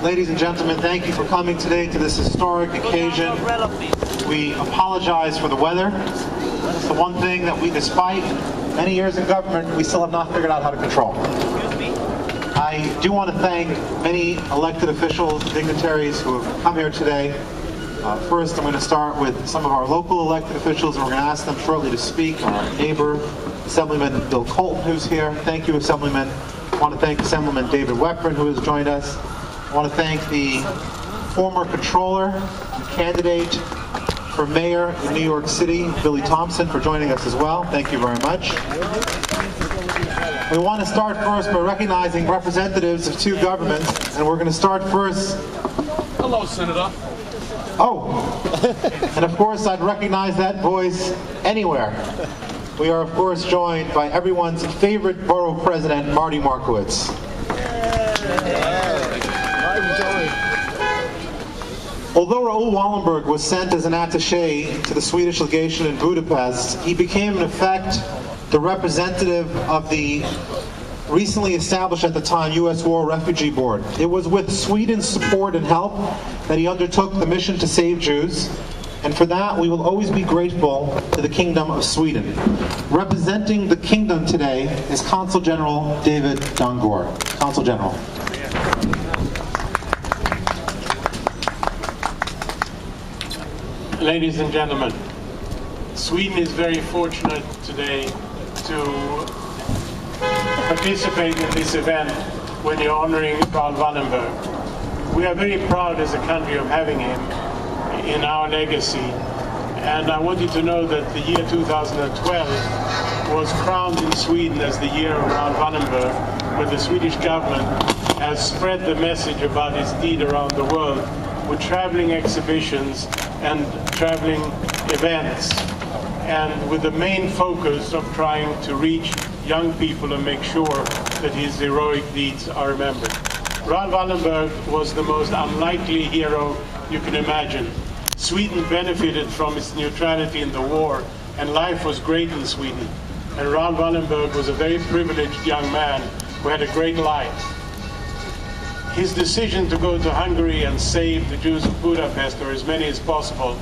Ladies and gentlemen, thank you for coming today to this historic occasion. We apologize for the weather. It's the one thing that we, despite many years in government, we still have not figured out how to control. I do want to thank many elected officials, dignitaries who have come here today. First, I'm going to start with some of our local elected officials, and we're going to ask them shortly to speak. Our neighbor, Assemblyman Bill Colton, who's here. Thank you, Assemblyman. I want to thank Assemblyman David Weprin, who has joined us. I want to thank the former controller and candidate for mayor in New York City, Billy Thompson, for joining us as well. Thank you very much. We want to start first by recognizing representatives of two governments, and we're going to start first. Hello, Senator. Oh, and of course I'd recognize that voice anywhere. We are of course joined by everyone's favorite borough president, Marty Markowitz. Although Raoul Wallenberg was sent as an attaché to the Swedish legation in Budapest, he became in effect the representative of the recently established at the time U.S. War Refugee Board. It was with Sweden's support and help that he undertook the mission to save Jews, and for that we will always be grateful to the Kingdom of Sweden. Representing the Kingdom today is Consul General David Dongor. Consul General. Ladies and gentlemen, Sweden is very fortunate today to participate in this event when you're honoring Raoul Wallenberg. We are very proud as a country of having him in our legacy, and I want you to know that the year 2012 was crowned in Sweden as the year of Raoul Wallenberg, where the Swedish government has spread the message about his deed around the world with traveling exhibitions and traveling events, and with the main focus of trying to reach young people and make sure that his heroic deeds are remembered. Raoul Wallenberg was the most unlikely hero you can imagine. Sweden benefited from its neutrality in the war, and life was great in Sweden. And Raoul Wallenberg was a very privileged young man who had a great life. His decision to go to Hungary and save the Jews of Budapest, or as many as possible,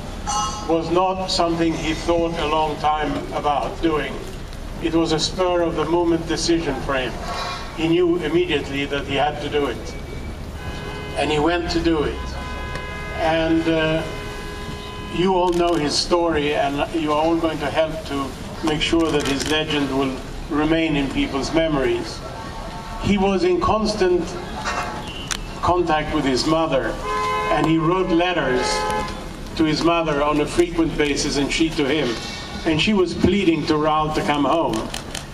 was not something he thought a long time about doing. It was a spur-of-the-moment decision for him. He knew immediately that he had to do it. And he went to do it. And you all know his story, and you are all going to help to make sure that his legend will remain in people's memories. He was in constant contact with his mother, and he wrote letters to his mother on a frequent basis, and she to him. And she was pleading to Raoul to come home.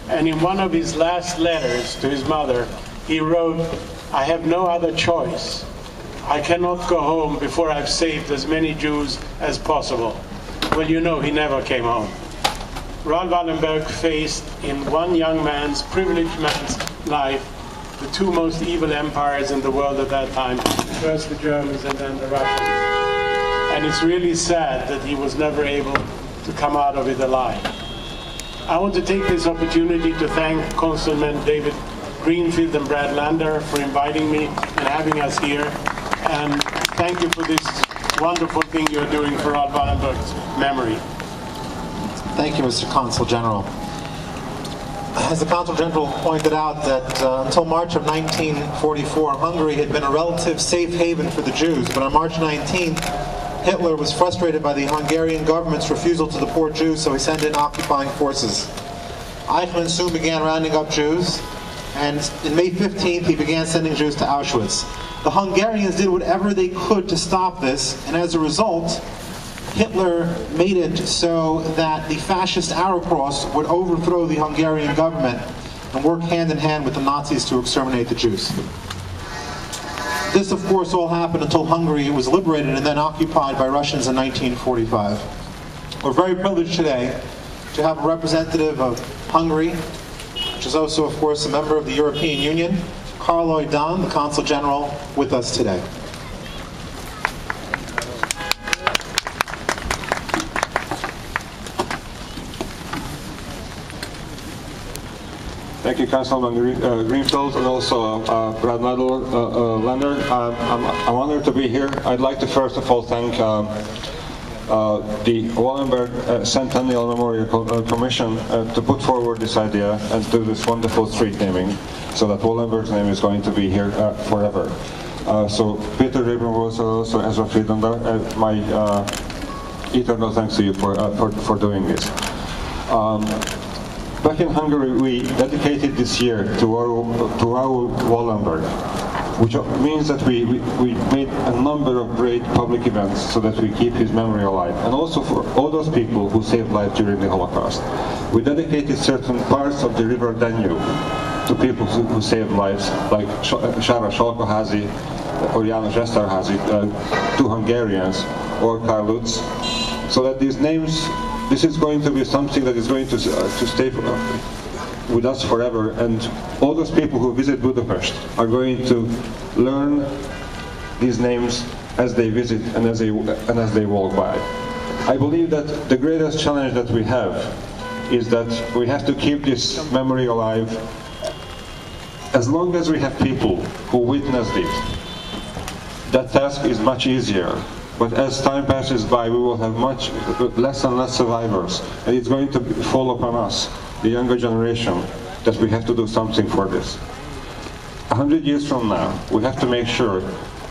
And in one of his last letters to his mother, he wrote, "I have no other choice. I cannot go home before I've saved as many Jews as possible." Well, you know, he never came home. Raoul Wallenberg faced in one young man's, privileged man's life, the two most evil empires in the world at that time, first the Germans and then the Russians. And it's really sad that he was never able to come out of it alive. I want to take this opportunity to thank Consulmen David Greenfield and Brad Lander for inviting me and having us here. And thank you for this wonderful thing you're doing for Raoul Wallenberg's memory. Thank you, Mr. Consul General. As the Consul General pointed out, that until March of 1944, Hungary had been a relative safe haven for the Jews, but on March 19th, Hitler was frustrated by the Hungarian government's refusal to deport Jews, so he sent in occupying forces. Eichmann soon began rounding up Jews, and in May 15th he began sending Jews to Auschwitz. The Hungarians did whatever they could to stop this, and as a result, Hitler made it so that the fascist Arrow Cross would overthrow the Hungarian government and work hand in hand with the Nazis to exterminate the Jews. This, of course, all happened until Hungary was liberated and then occupied by Russians in 1945. We're very privileged today to have a representative of Hungary, which is also, of course, a member of the European Union, Karl Oidan, the Consul General, with us today. Thank you, Councilman Greenfield, and also Brad Lander. I'm honored to be here. I'd like to first of all thank the Wallenberg Centennial Memorial Commission to put forward this idea and do this wonderful street naming, so that Wallenberg's name is going to be here forever. So Peter Ravenrosa, also Ezra Friedlander, my eternal thanks to you for doing this. Back in Hungary, we dedicated this year to Raoul Wallenberg, which means that we made a number of great public events so that we keep his memory alive, and also for all those people who saved lives during the Holocaust. We dedicated certain parts of the river Danube to people who saved lives, like Sára Salkaházi or János Eszterházy, two Hungarians, or Karl Lutz, so that these names, this is going to be something that is going to stay with us forever, and all those people who visit Budapest are going to learn these names as they visit and as they walk by. I believe that the greatest challenge that we have is that we have to keep this memory alive. As long as we have people who witnessed it, that task is much easier. But as time passes by, we will have much less and less survivors, and it's going to fall upon us, the younger generation, that we have to do something for this. 100 years from now, we have to make sure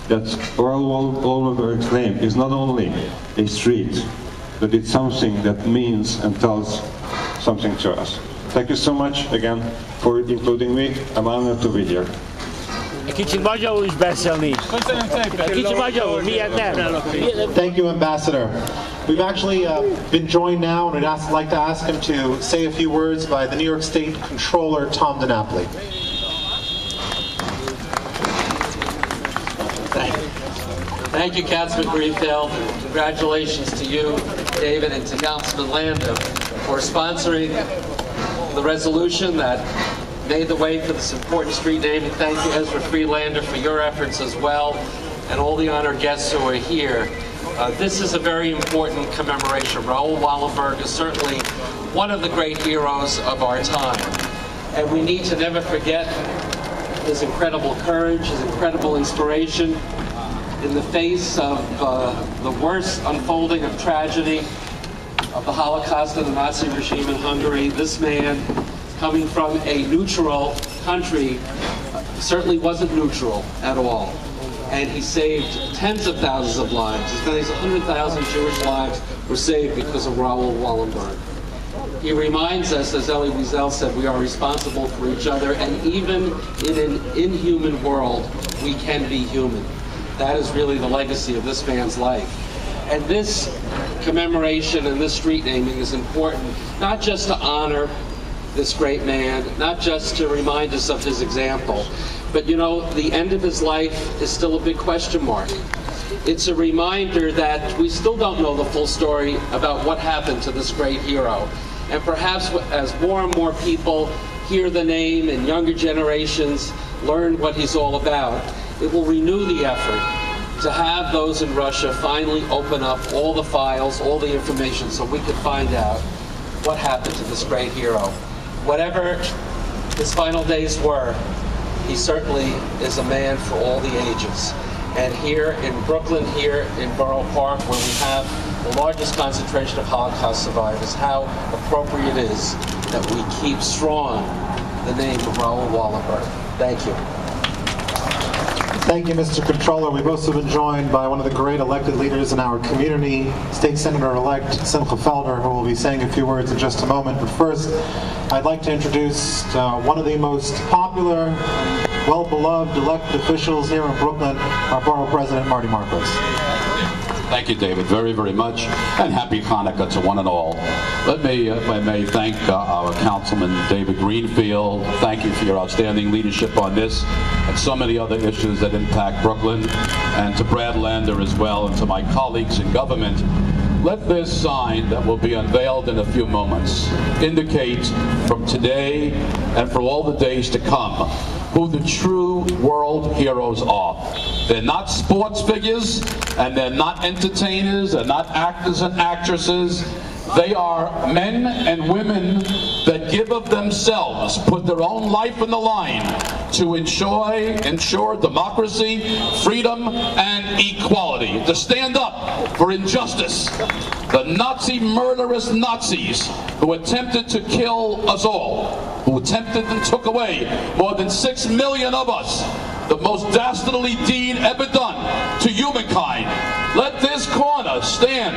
that Raoul Wallenberg's name is not only a street, but it's something that means and tells something to us. Thank you so much again for including me. I'm honored to be here. Egy kicsit magyarul is beszélni. Egy kicsit magyarul, miért nem? Thank you, Ambassador. We've actually been joined now, and I'd like to ask him to say a few words by the New York State Controller, Tom DiNapoli. Thank you, Councilman Greenfield. Congratulations to you, David, and to Councilman Lander for sponsoring the resolution that made the way for this important street naming. Thank you, Ezra Friedlander, for your efforts as well, and all the honored guests who are here. This is a very important commemoration. Raoul Wallenberg is certainly one of the great heroes of our time, and we need to never forget his incredible courage, his incredible inspiration in the face of the worst unfolding of tragedy of the Holocaust and the Nazi regime in Hungary. This man, coming from a neutral country, certainly wasn't neutral at all. And he saved tens of thousands of lives. As many as 100,000 Jewish lives were saved because of Raoul Wallenberg. He reminds us, as Elie Wiesel said, we are responsible for each other, and even in an inhuman world, we can be human. That is really the legacy of this man's life. And this commemoration and this street naming is important, not just to honor this great man, not just to remind us of his example, but you know, the end of his life is still a big question mark. It's a reminder that we still don't know the full story about what happened to this great hero. And perhaps as more and more people hear the name and younger generations learn what he's all about, it will renew the effort to have those in Russia finally open up all the files, all the information, so we could find out what happened to this great hero. Whatever his final days were, he certainly is a man for all the ages. And here in Brooklyn, here in Boro Park, where we have the largest concentration of Holocaust survivors, how appropriate it is that we keep strong the name of Raoul Wallenberg. Thank you. Thank you, Mr. Controller. We've also been joined by one of the great elected leaders in our community, State Senator-elect Simcha Felder, who will be saying a few words in just a moment. But first, I'd like to introduce one of the most popular, well-beloved elected officials here in Brooklyn, our Borough President, Marty Marcos. Thank you, David, very, very much, and happy Chanukah to one and all. Let me, if I may, thank our Councilman David Greenfield. Thank you for your outstanding leadership on this and so many other issues that impact Brooklyn, and to Brad Lander as well, and to my colleagues in government. Let this sign that will be unveiled in a few moments indicate from today and for all the days to come who the true world heroes are. They're not sports figures, and they're not entertainers, they're not actors and actresses. They are men and women that give of themselves, put their own life in the line to ensure democracy, freedom, and equality, to stand up for injustice. The Nazi murderous Nazis who attempted to kill us all, who attempted and took away more than 6 million of us, the most dastardly deed ever done to humankind. Let this corner stand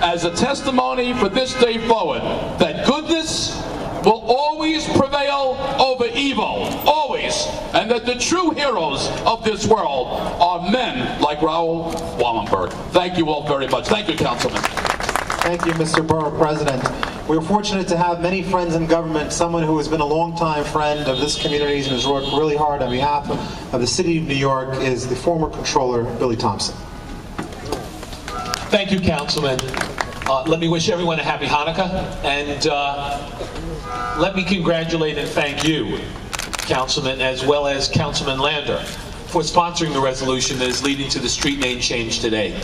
as a testimony for this day forward, that goodness will always prevail over evil, always, and that the true heroes of this world are men like Raoul Wallenberg. Thank you all very much. Thank you, Councilman. Thank you, Mr. Borough President. We're fortunate to have many friends in government. Someone who has been a longtime friend of this community and has worked really hard on behalf of the City of New York is the former Controller, Billy Thompson. Thank you, Councilman. Let me wish everyone a happy Hanukkah, and let me congratulate and thank you, Councilman, as well as Councilman Lander, for sponsoring the resolution that is leading to the street name change today.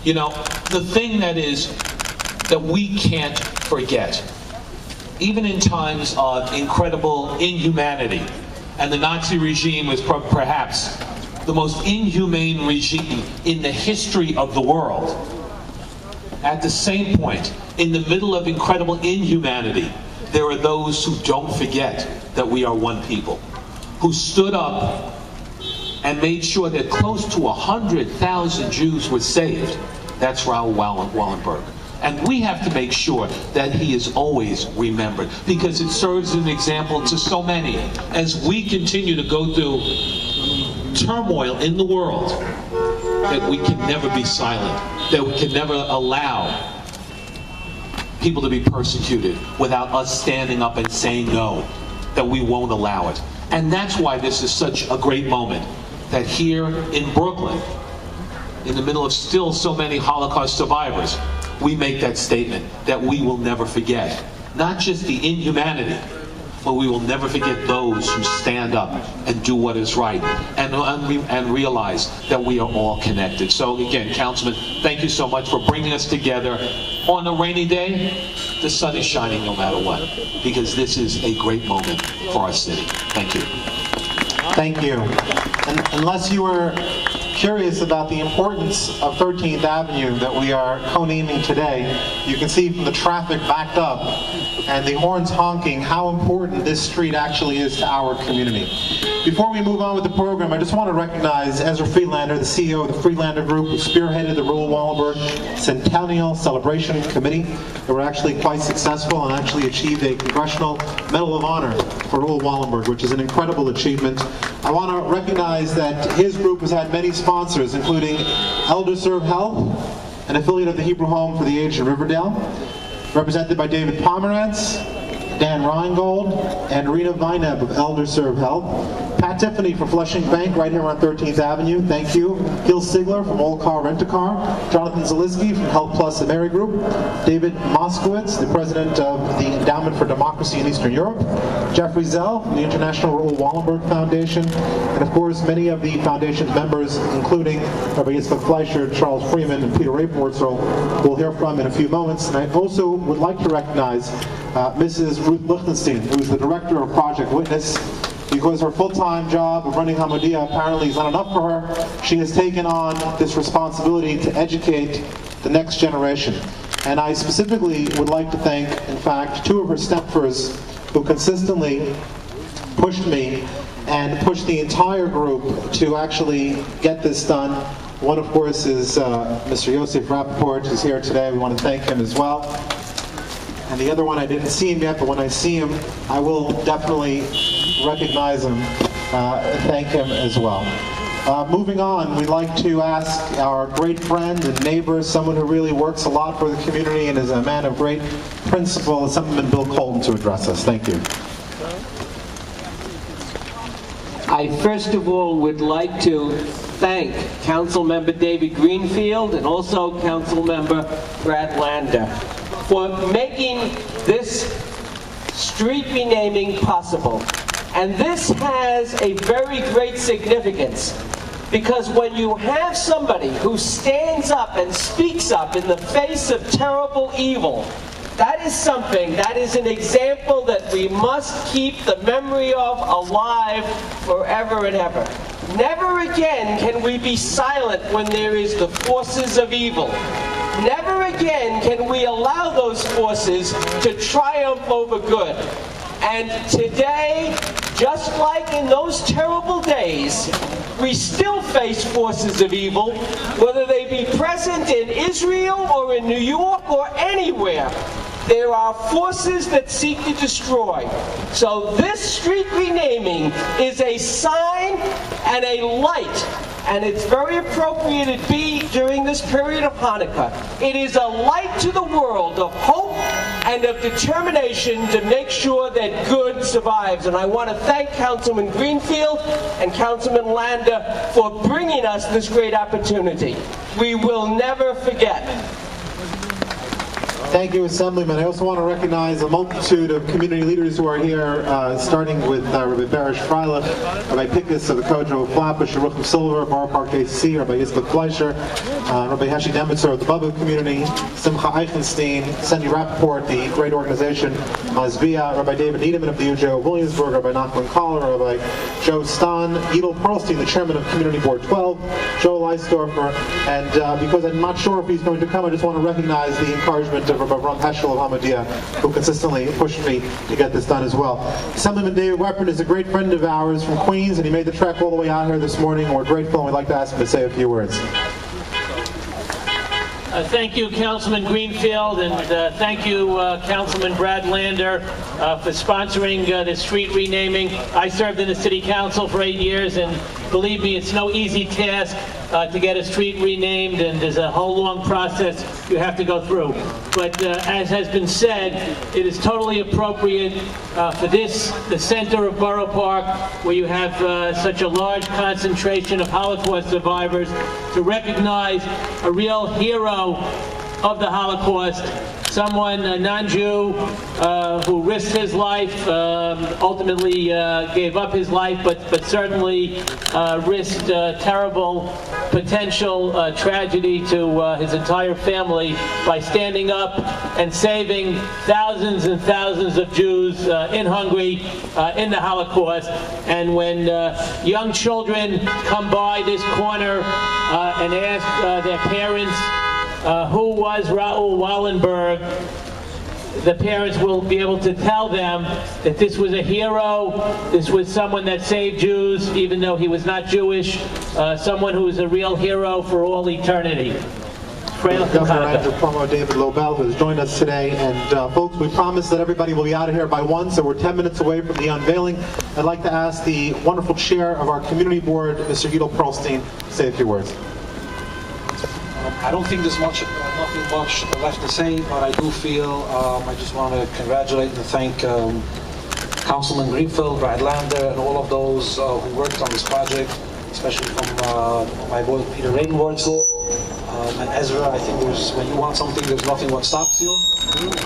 You know, the thing that we can't forget, even in times of incredible inhumanity, and the Nazi regime was perhaps the most inhumane regime in the history of the world. At the same point, in the middle of incredible inhumanity, there are those who don't forget that we are one people, who stood up and made sure that close to 100,000 Jews were saved. That's Raoul Wallenberg. And we have to make sure that he is always remembered, because it serves as an example to so many as we continue to go through turmoil in the world, that we can never be silent, that we can never allow people to be persecuted without us standing up and saying no, that we won't allow it. And that's why this is such a great moment, that here in Brooklyn, in the middle of still so many Holocaust survivors, we make that statement that we will never forget. Not just the inhumanity, but we will never forget those who stand up and do what is right, and realize that we are all connected. So again, Councilman, thank you so much for bringing us together on a rainy day. The sun is shining no matter what, because this is a great moment for our city. Thank you. Thank you. And unless you were curious about the importance of 13th Avenue that we are co-naming today, you can see from the traffic backed up and the horns honking how important this street actually is to our community. Before we move on with the program, I just want to recognize Ezra Friedlander, the CEO of the Friedlander Group, who spearheaded the Raoul Wallenberg Centennial Celebration Committee. They were actually quite successful and actually achieved a Congressional Medal of Honor for Raoul Wallenberg, which is an incredible achievement. I want to recognize that his group has had many sponsors, including Elder Serve Health, an affiliate of the Hebrew Home for the Aged in Riverdale, represented by David Pomerantz, Dan Reingold, and Rena Vineb of Elder Serve Health. Pat Tiffany from Flushing Bank, right here on 13th Avenue, thank you. Gil Sigler from Old Car Rent-A-Car. Jonathan Zalisky from Health Plus the Mary Group. David Moskowitz, the president of the Endowment for Democracy in Eastern Europe. Jeffrey Zell from the International Raoul Wallenberg Foundation. And of course, many of the foundation's members, including Rabbi Yitzchak Fleischer, Charles Freeman, and Peter Raportzel, we'll hear from in a few moments. And I also would like to recognize Mrs. Ruth Lichtenstein, who is the director of Project Witness. Because her full-time job of running Hamodia apparently is not enough for her, she has taken on this responsibility to educate the next generation. And I specifically would like to thank, in fact, two of her staffers who consistently pushed me and pushed the entire group to actually get this done. One, of course, is Mr. Yosef Rappaport, who's here today. We want to thank him as well. And the other one, I didn't see him yet, but when I see him, I will definitely recognize him and thank him as well. Moving on, we'd like to ask our great friend and neighbor, someone who really works a lot for the community and is a man of great principle, Assemblyman Bill Colton, to address us. Thank you. I first of all would like to thank Councilmember David Greenfield and also Councilmember Brad Lander for making this street renaming possible. And this has a very great significance, because when you have somebody who stands up and speaks up in the face of terrible evil, That is something, that is an example that we must keep the memory of alive forever and ever. Never again can we be silent when there is the forces of evil. Never again can we allow those forces to triumph over good. And today, just like in those terrible days, we still face forces of evil, whether they be present in Israel or in New York or anywhere. There are forces that seek to destroy. So this street renaming is a sign and a light, and it's very appropriate it be during this period of Hanukkah. It is a light to the world of hope and of determination to make sure that good survives. And I want to thank Councilman Greenfield and Councilman Lander for bringing us this great opportunity. We will never forget. Thank you, Assemblyman. I also want to recognize a multitude of community leaders who are here, starting with Rabbi Barish Freilich, Rabbi Pickus of the Kojo of Flatbush, Yerucham Silver, Boro Park AC, Rabbi Yitzchak Fleischer, Rabbi Heshi Demitzer of the Bubba community, Simcha Eichenstein, Sandy Rappaport, the great organization Mazvia, Rabbi David Niederman of the UJO of Williamsburg, Rabbi Nachman Kohler, Rabbi Joe Stan, Edel Perlstein, the chairman of Community Board 12, Joe Leisdorfer, and because I'm not sure if he's going to come, I just want to recognize the encouragement of Rabbi Ron Heschel of Hamadia, who consistently pushed me to get this done as well. Assemblyman David Weapon is a great friend of ours from Queens, and he made the trek all the way out here this morning, and we're grateful, and we'd like to ask him to say a few words. Thank you, Councilman Greenfield, and thank you, Councilman Brad Lander, for sponsoring the street renaming. I served in the City Council for 8 years, and believe me, it's no easy task to get a street renamed, and there's a whole long process you have to go through. But as has been said, it is totally appropriate for this, the center of Borough Park, where you have such a large concentration of Holocaust survivors, to recognize a real hero of the Holocaust, someone, a non-Jew, who risked his life, ultimately gave up his life, but certainly risked terrible potential tragedy to his entire family by standing up and saving thousands and thousands of Jews in Hungary in the Holocaust. And when young children come by this corner and ask their parents, who was Raoul Wallenberg, the parents will be able to tell them that this was a hero, this was someone that saved Jews, even though he was not Jewish, someone who was a real hero for all eternity. Governor Andrew Cuomo, David Lobel, who has joined us today. And folks, we promised that everybody will be out of here by 1, so we're 10 minutes away from the unveiling. I'd like to ask the wonderful chair of our community board, Mr. Edel Perlstein, to say a few words. I don't think there's nothing much left to say, but I do feel I just want to congratulate and thank Councilman Greenfield, Brad Lander, and all of those who worked on this project, especially from my boy Peter Ravenwurzel and Ezra. I think when you want something, there's nothing what stops you.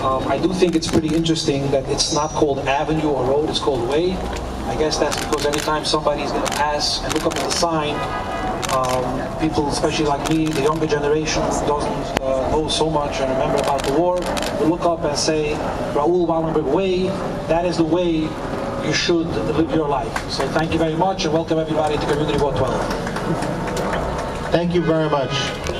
I do think it's pretty interesting that it's not called Avenue or Road, it's called Way. I guess that's because every time somebody's going to pass and look up at the sign, people, especially like me, the younger generation, doesn't know so much and remember about the war, will look up and say, Raoul Wallenberg Way, that is the way you should live your life. So thank you very much, and welcome everybody to Community Board 12. Thank you very much.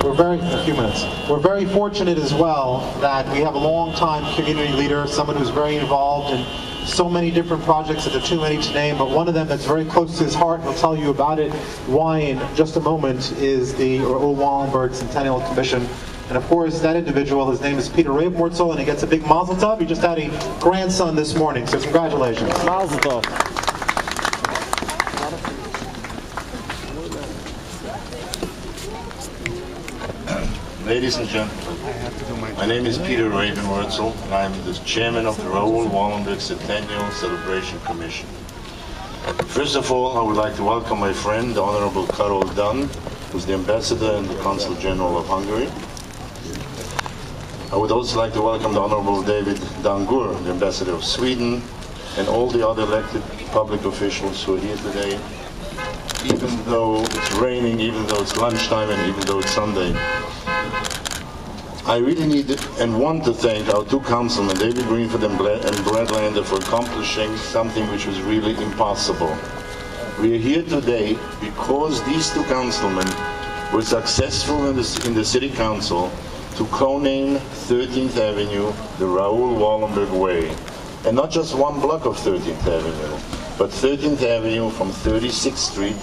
A few minutes. We're very fortunate as well that we have a long-time community leader, someone who's very involved in so many different projects that are too many to name, but one of them that's very close to his heart, and I'll tell you about it, why in just a moment, is the Raoul Wallenberg Centennial Commission. And of course, that individual, his name is Peter Ravenwurzel, and he gets a big mazel tov. He just had a grandson this morning, so congratulations. Mazel tov. Ladies and gentlemen, my name is Peter Ravenwurzel, and I'm the chairman of the Raoul Wallenberg Centennial Celebration Commission. First of all, I would like to welcome my friend, the Honorable Karol Dunn, who's the ambassador and the Consul General of Hungary. I would also like to welcome the Honorable David Dangur, the ambassador of Sweden, and all the other elected public officials who are here today, even though it's raining, even though it's lunchtime, and even though it's Sunday. I really need and want to thank our two councilmen, David Greenfield and Brad Lander, for accomplishing something which was really impossible. We are here today because these two councilmen were successful in the City Council to co-name 13th Avenue the Raoul Wallenberg Way. And not just one block of 13th Avenue, but 13th Avenue from 36th Street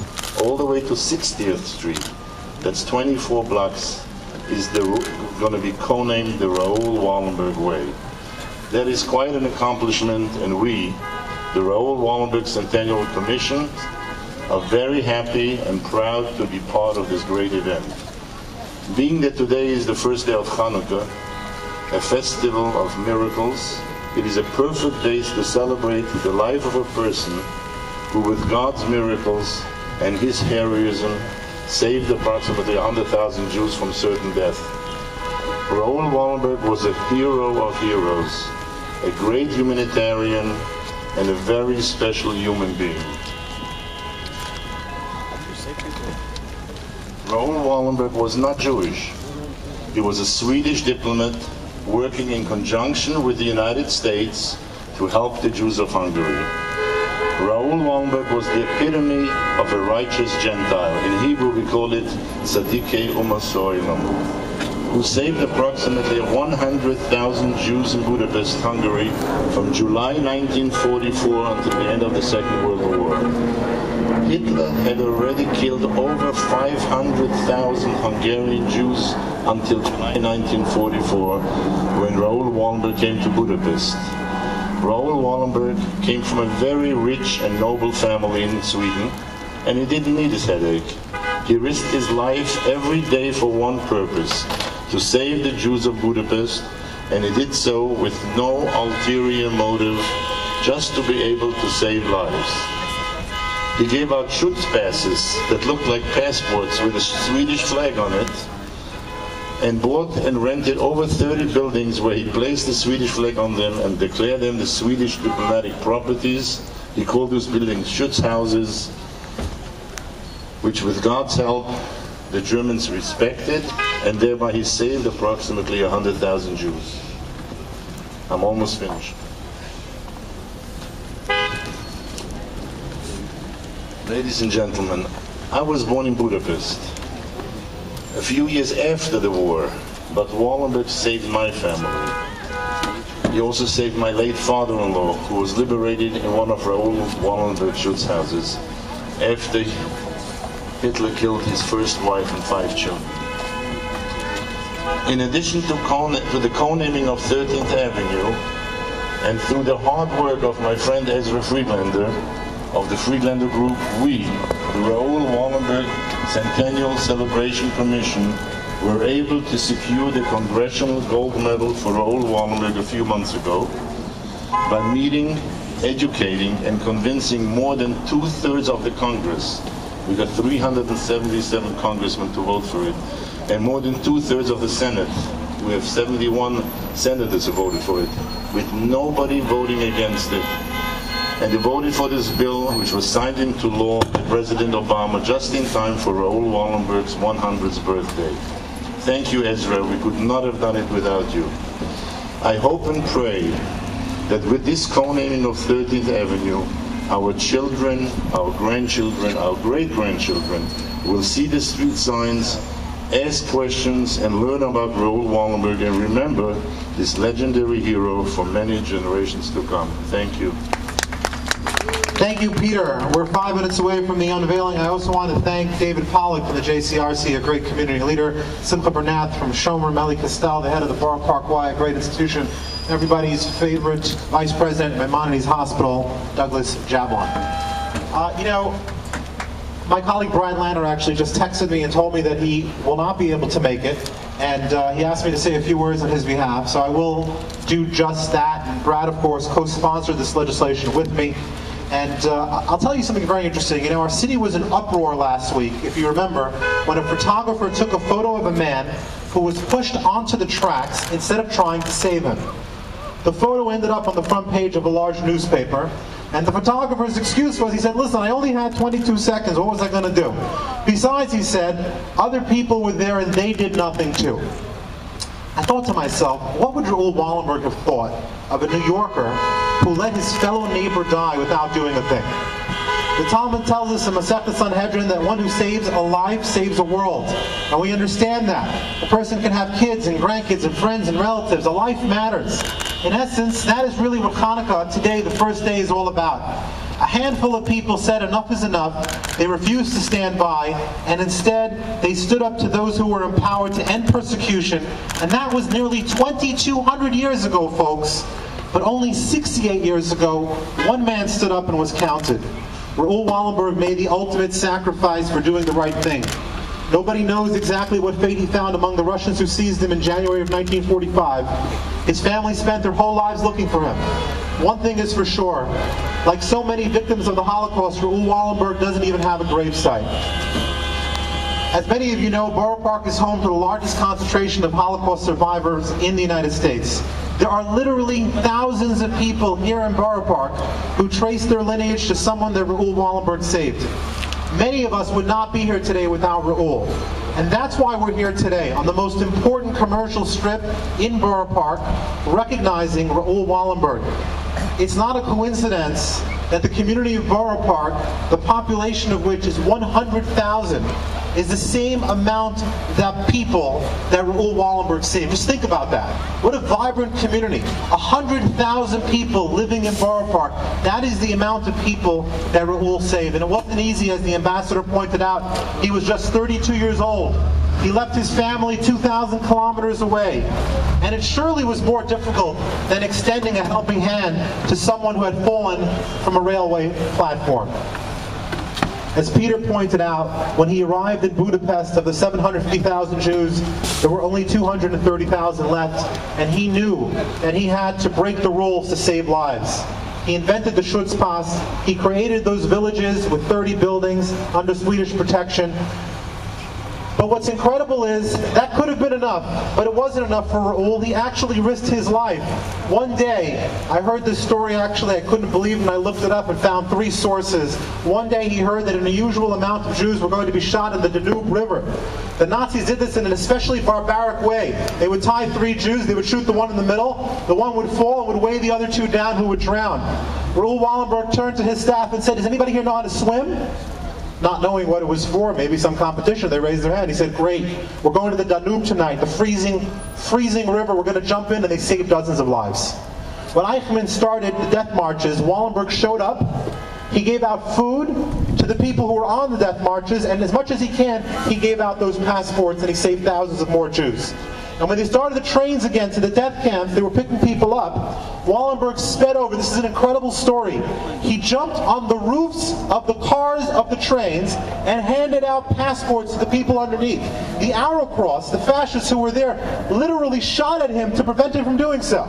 all the way to 60th Street. That's 24 blocks is going to be co-named the Raoul Wallenberg Way. That is quite an accomplishment, and we, the Raoul Wallenberg Centennial Commission, are very happy and proud to be part of this great event. Being that today is the first day of Chanukah, a festival of miracles, it is a perfect day to celebrate the life of a person who, with God's miracles and his heroism, saved approximately 100,000 Jews from certain death. Raoul Wallenberg was a hero of heroes, a great humanitarian, and a very special human being. Raoul Wallenberg was not Jewish. He was a Swedish diplomat working in conjunction with the United States to help the Jews of Hungary. Raoul Wallenberg was the epitome of a righteous Gentile. In Hebrew we call it Tzadikei Umasoilam, who saved approximately 100,000 Jews in Budapest, Hungary from July 1944 until the end of the Second World War. Hitler had already killed over 500,000 Hungarian Jews until July 1944, when Raoul Wallenberg came to Budapest. Raoul Wallenberg came from a very rich and noble family in Sweden, and he didn't need his headache. He risked his life every day for one purpose, to save the Jews of Budapest, and he did so with no ulterior motive, just to be able to save lives. He gave out Schutzpasses that looked like passports with a Swedish flag on it, and bought and rented over 30 buildings where he placed the Swedish flag on them and declared them the Swedish diplomatic properties. He called those buildings Schutzhauses, which with God's help the Germans respected, and thereby he saved approximately 100,000 Jews. I'm almost finished. Ladies and gentlemen, I was born in Budapest a few years after the war, but Wallenberg saved my family. He also saved my late father-in-law, who was liberated in one of Raoul Wallenberg's Schutzhauses after Hitler killed his first wife and 5 children. In addition to the co-naming of 13th Avenue, and through the hard work of my friend Ezra Friedlander, of the Friedlander Group, we, the Raoul Wallenberg Centennial Celebration Commission, were able to secure the Congressional Gold Medal for Raoul Wallenberg a few months ago by meeting, educating, and convincing more than 2/3 of the Congress. We got 377 congressmen to vote for it, and more than 2/3 of the Senate. We have 71 senators who voted for it, with nobody voting against it. And they voted for this bill, which was signed into law by President Obama just in time for Raoul Wallenberg's 100th birthday. Thank you, Ezra. We could not have done it without you. I hope and pray that with this co-naming of 13th Avenue, our children, our grandchildren, our great-grandchildren will see the street signs, ask questions, and learn about Raoul Wallenberg, and remember this legendary hero for many generations to come. Thank you. Thank you, Peter. We're 5 minutes away from the unveiling. I also want to thank David Pollack from the JCRC, a great community leader, Simcha Bernath from Shomer, Melly Castell, the head of the Boro Park Y, a great institution, everybody's favorite vice president at Maimonides Hospital, Douglas Jablon. You know, my colleague Brad Lander actually just texted me and told me that he will not be able to make it, and he asked me to say a few words on his behalf, so I will do just that. And Brad, of course, co-sponsored this legislation with me. And I'll tell you something very interesting. You know, our city was in uproar last week, if you remember, when a photographer took a photo of a man who was pushed onto the tracks instead of trying to save him. The photo ended up on the front page of a large newspaper, and the photographer's excuse was, he said, listen, I only had 22 seconds, what was I going to do? Besides, he said, other people were there and they did nothing too. I thought to myself, what would Raoul Wallenberg have thought of a New Yorker who let his fellow neighbor die without doing a thing? The Talmud tells us in Masechet Sanhedrin that one who saves a life saves a world. And we understand that. A person can have kids and grandkids and friends and relatives. A life matters. In essence, that is really what Chanukah today, the first day, is all about. A handful of people said enough is enough. They refused to stand by, and instead they stood up to those who were empowered to end persecution. And that was nearly 2,200 years ago, folks. But only 68 years ago, one man stood up and was counted. Raoul Wallenberg made the ultimate sacrifice for doing the right thing. Nobody knows exactly what fate he found among the Russians who seized him in January of 1945. His family spent their whole lives looking for him. One thing is for sure, like so many victims of the Holocaust, Raoul Wallenberg doesn't even have a gravesite. As many of you know, Boro Park is home to the largest concentration of Holocaust survivors in the United States. There are literally thousands of people here in Boro Park who trace their lineage to someone that Raoul Wallenberg saved. Many of us would not be here today without Raoul. And that's why we're here today, on the most important commercial strip in Boro Park, recognizing Raoul Wallenberg. It's not a coincidence that the community of Boro Park, the population of which is 100,000, is the same amount of people that Raoul Wallenberg saved. Just think about that. What a vibrant community. 100,000 people living in Boro Park. That is the amount of people that Raoul saved. And it wasn't easy, as the ambassador pointed out. He was just 32 years old. He left his family 2,000 kilometers away. And it surely was more difficult than extending a helping hand to someone who had fallen from a railway platform. As Peter pointed out, when he arrived in Budapest, of the 750,000 Jews, there were only 230,000 left, and he knew that he had to break the rules to save lives. He invented the Schutzpass. He created those villages with 30 buildings under Swedish protection. But what's incredible is that could have been enough, but it wasn't enough for Raoul. He actually risked his life. One day, I heard this story, actually, I couldn't believe it, and I looked it up and found 3 sources. One day he heard that an unusual amount of Jews were going to be shot in the Danube River. The Nazis did this in an especially barbaric way. They would tie 3 Jews, they would shoot the one in the middle, the one would fall and would weigh the other 2 down, who would drown. Raoul Wallenberg turned to his staff and said, "Does anybody here know how to swim?" Not knowing what it was for, maybe some competition, they raised their hand. He said, "Great, we're going to the Danube tonight, the freezing river, we're going to jump in," and they saved dozens of lives. When Eichmann started the death marches, Wallenberg showed up. He gave out food to the people who were on the death marches, and as much as he can, he gave out those passports, and he saved thousands of more Jews. And when they started the trains again to the death camps, they were picking people up. Wallenberg sped over. This is an incredible story. He jumped on the roofs of the cars of the trains and handed out passports to the people underneath. The Arrow Cross, the fascists who were there, literally shot at him to prevent him from doing so.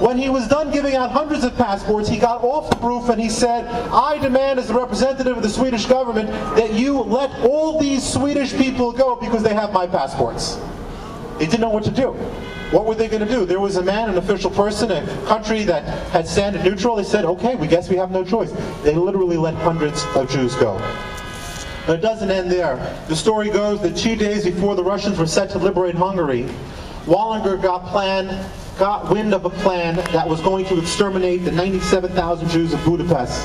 When he was done giving out hundreds of passports, he got off the roof and he said, "I demand, as the representative of the Swedish government, that you let all these Swedish people go because they have my passports." They didn't know what to do. What were they going to do? There was a man, an official person, a country that had stand neutral. They said, "Okay, we guess we have no choice." They literally let hundreds of Jews go. But it doesn't end there. The story goes that 2 days before the Russians were set to liberate Hungary, Wallenberg got wind of a plan that was going to exterminate the 97,000 Jews of Budapest.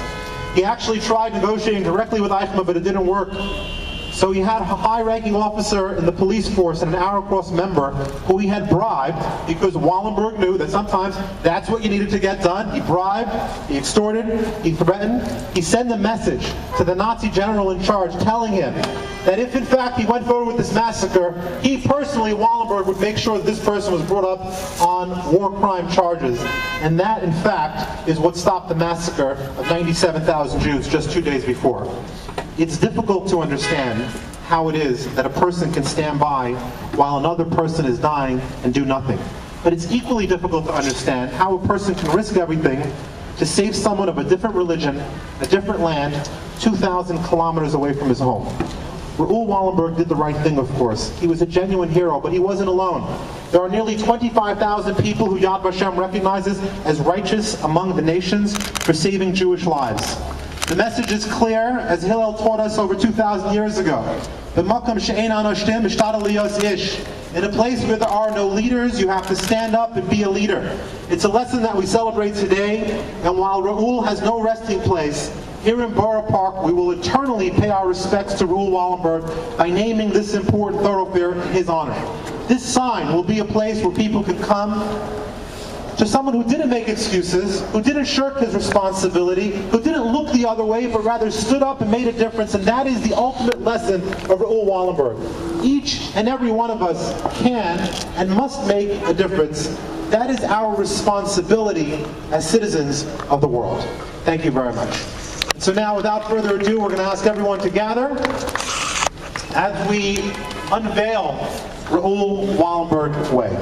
He actually tried negotiating directly with Eichmann, but it didn't work. So he had a high-ranking officer in the police force and an Arrow Cross member who he had bribed, because Wallenberg knew that sometimes that's what you needed to get done. He bribed, he extorted, he threatened. He sent a message to the Nazi general in charge telling him that if in fact he went forward with this massacre, he personally, Wallenberg, would make sure that this person was brought up on war crime charges. And that, in fact, is what stopped the massacre of 97,000 Jews just 2 days before. It's difficult to understand how it is that a person can stand by while another person is dying and do nothing. But it's equally difficult to understand how a person can risk everything to save someone of a different religion, a different land, 2,000 kilometers away from his home. Raoul Wallenberg did the right thing, of course. He was a genuine hero, but he wasn't alone. There are nearly 25,000 people who Yad Vashem recognizes as righteous among the nations for saving Jewish lives. The message is clear, as Hillel taught us over 2,000 years ago. In a place where there are no leaders, you have to stand up and be a leader. It's a lesson that we celebrate today, and while Raoul has no resting place, here in Boro Park, we will eternally pay our respects to Raoul Wallenberg by naming this important thoroughfare in his honor. This sign will be a place where people can come to someone who didn't make excuses, who didn't shirk his responsibility, who didn't look the other way, but rather stood up and made a difference, and that is the ultimate lesson of Raoul Wallenberg. Each and every one of us can and must make a difference. That is our responsibility as citizens of the world. Thank you very much. So now, without further ado, we're going to ask everyone to gather as we unveil Raoul Wallenberg Way.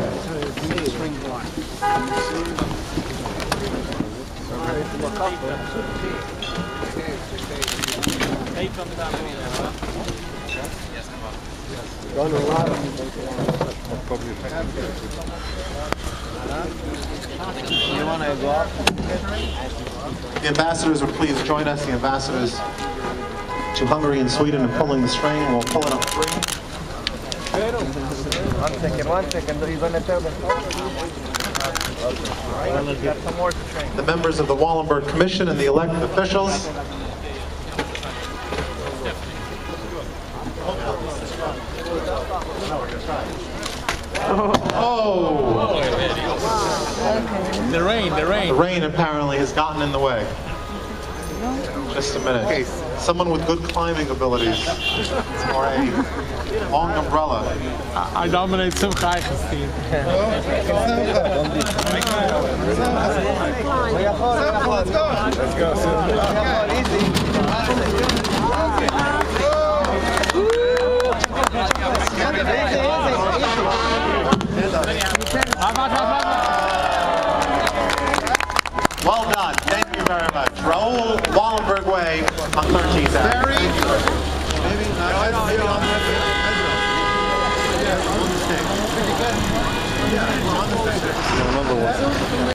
The ambassadors would please join us. The ambassadors to Hungary and Sweden are pulling the string. We'll pull it up free. One second. You're going to tell them. The members of the Wallenberg Commission and the elected officials. Oh! The rain. The rain apparently has gotten in the way. Just a minute. Someone with good climbing abilities or a long umbrella. I dominate Chanukah team. Let's go. Well done. Thank you very much. Raoul Wallenberg Way on 13th Avenue. Maybe on the stage.